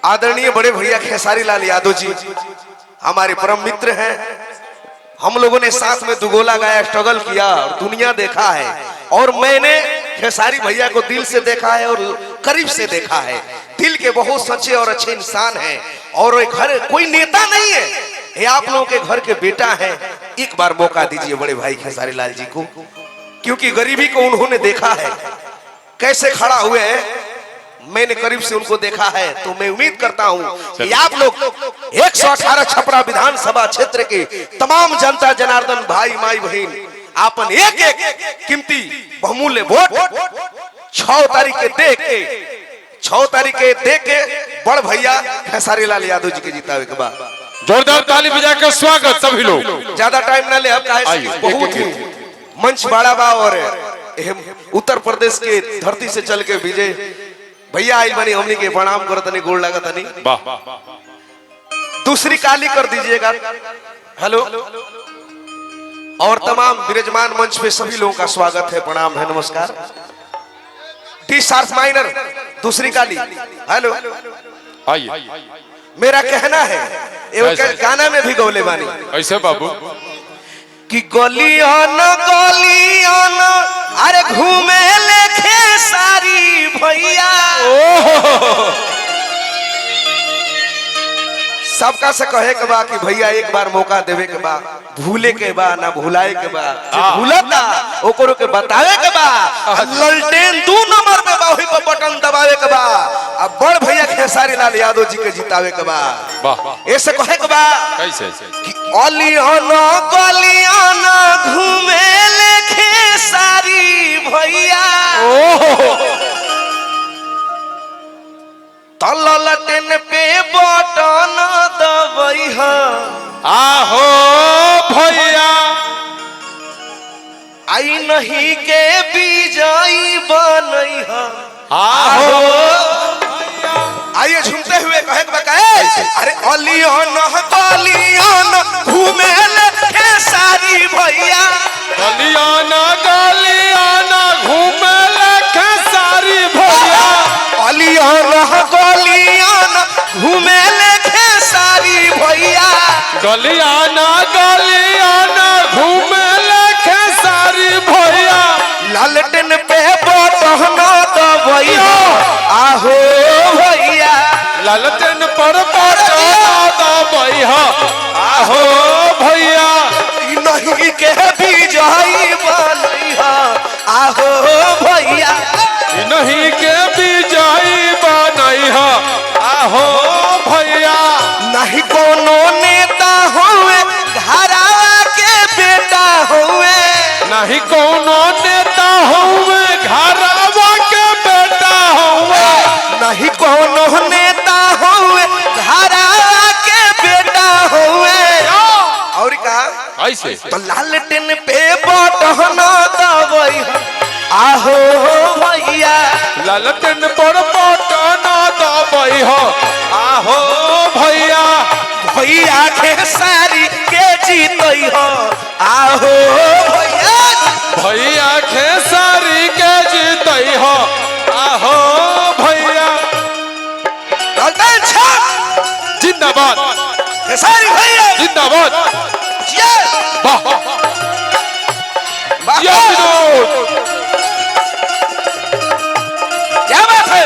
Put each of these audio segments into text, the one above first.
आदरणीय बड़े भैया खेसारी लाल यादव जी हमारे परम मित्र हैं। हम लोगों ने साथ में दुगोला गाया, स्ट्रगल किया और दुनिया देखा है। और मैंने खेसारी भैया को दिल से देखा है और करीब से देखा है। दिल के बहुत सच्चे और अच्छे इंसान हैं और घर कोई नेता नहीं है, ये आप लोगों के घर के बेटा है। एक बार मौका दीजिए बड़े भाई खेसारी लाल जी को, क्योंकि गरीबी को उन्होंने देखा है, कैसे खड़ा हुए हैं। मैंने करीब से उनको देखा है, तो मैं उम्मीद करता हूं कि आप लोग 118 छपरा विधानसभा क्षेत्र के तमाम जनता जनार्दन भाई माई बहन आपन एक एक कीमती बहुमूल्य वोट 6 तारीख के दे के बड़ भैया खेसारी लाल यादव जी के जितावे के बाद जोरदार ताली बजा के स्वागत सभी लोग। ज्यादा टाइम ना ले, अब बहुत ही मंच बड़ा बा और उत्तर प्रदेश के धरती से चल के विजय भैया आई बनी, हमनी के प्रणाम करतनी, गोड़ लागतनी। दूसरी काली कर दीजिएगा। हेलो। और तमाम विराजमान मंच पे सभी लोगों का स्वागत है, प्रणाम है, नमस्कार। टी शार्प माइनर दूसरी काली। हेलो। आइए। मेरा कहना है, गाना में भी गौले बानी ऐसे बाबू कि गलियान अरे घूमे लेखे सारी भैया। सबका से कहे के बा कि भैया एक बार मौका देवे के बा, भूले के बा ना भुलाए के बा, भूलता ओकरो के बतावे के बा। ललटेन 2 नंबर पे बा, वही पे बटन दबावे के बा। अब बड़ भैया खेसारी लाल यादव जी के जितावे के बा। ऐसे कहे के बा कैसे कि गलियान घूमे लेखे सारी भैया। ललटेन पे बटन दबैहा आहो भैया, आई नहीं के विजयी बनैहा आहो। आइए झूमते हुए कहे अरे गलियान घूमे लेखे सारी भैया। गलियान घूमे लेखे सारी भैया। गलियान घूमे लेखे सारी भैया। गलियान घूमे लेखे सारी भैया। लालटेन पे बटन दबैहा आहो भैया। लालटेन पर बटन दबैहा आहो भैया। नहीं के विजयी बनैहा आहो भैया। नहीं के विजयी बनैहा आहो भैया। नहीं कोनो नेता हुए घरा के बेटा हुए। नहीं कोनो नेता हुए घरवा के बेटा हुए। नहीं कोनो नेता हुए घरा के बेटा हुए। और कहा ऐसे तो लालटेन पे बटन दबैहा आहो भैया। लालटेन पर बटन दबैहा आहो भैया। भैया खेसारी के जीतैहा आहो भैया। भैया खेसारी के जीतैहा आहो भैया। जिंदाबाद खेसारी भैया जिंदाबाद। वाह क्या बात है।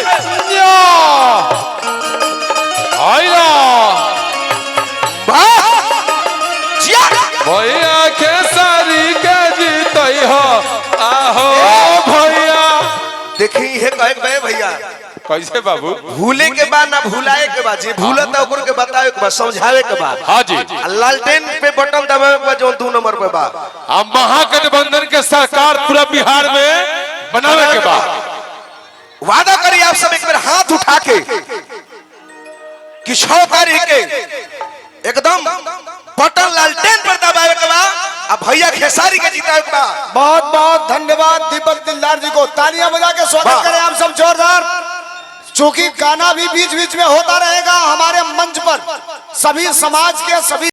भैया खेसारी के जीतैहा आहो भैया। देखी है कहे भैया कैसे बाबू? भूले के बाद ना भुलाए के बाद, जे भूलता ओकरो के बतावे के बाद, समझावे के बाद। हाँ जी। लालटेन पे बटन दबावे के बाद जो 2 नंबर पे बा, अब महागठबंधन के सरकार पूरा बिहार में बनावे के बाद वादा करिए आप सब एक बार हाथ उठा के कि 6 तारीख के एकदम बटन लालटेन पर दबावे के बाद अब भैया खेसारी के जितावे के बाद। बहुत बहुत धन्यवाद दीपक दिलदार जी को। तालियां बजा के स्वागत करें हम सब जोरदार। चूंकि गाना भी बीच बीच में होता रहेगा हमारे मंच पर, सभी समाज के सभी